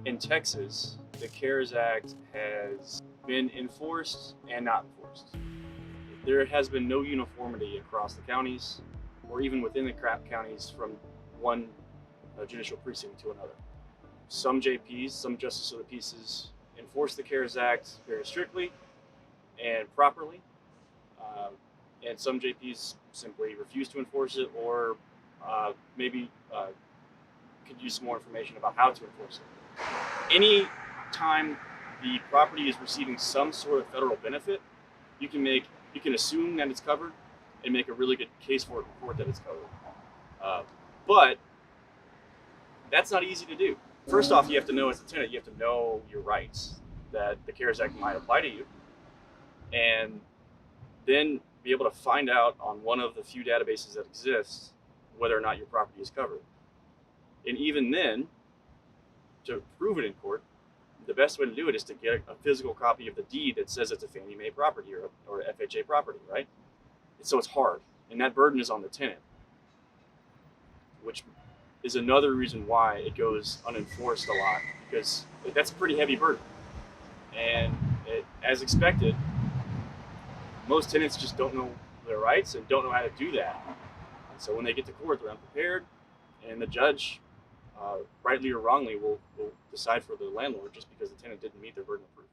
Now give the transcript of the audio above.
In Texas, the CARES Act has been enforced and not enforced. There has been no uniformity across the counties or even within the counties from one judicial precinct to another. Some JPs, some Justice of the Peaces, enforce the CARES Act very strictly and properly, uh, and some JPs simply refuse to enforce it or maybe could use some more information about how to enforce it. Any time the property is receiving some sort of federal benefit, you can assume that it's covered and make a really good case for it in court that it's covered. But that's not easy to do. First off, you have to know as a tenant, you have to know your rights, that the CARES Act might apply to you, and then be able to find out on one of the few databases that exists whether or not your property is covered. And even then, to prove it in court, the best way to do it is to get a physical copy of the deed that says it's a Fannie Mae property or FHA property, right? So it's hard, and that burden is on the tenant, which is another reason why it goes unenforced a lot, because that's a pretty heavy burden. And as expected, most tenants just don't know their rights and don't know how to do that. And so when they get to court, they're unprepared, and the judge, rightly or wrongly, will decide for the landlord just because the tenant didn't meet their burden of proof.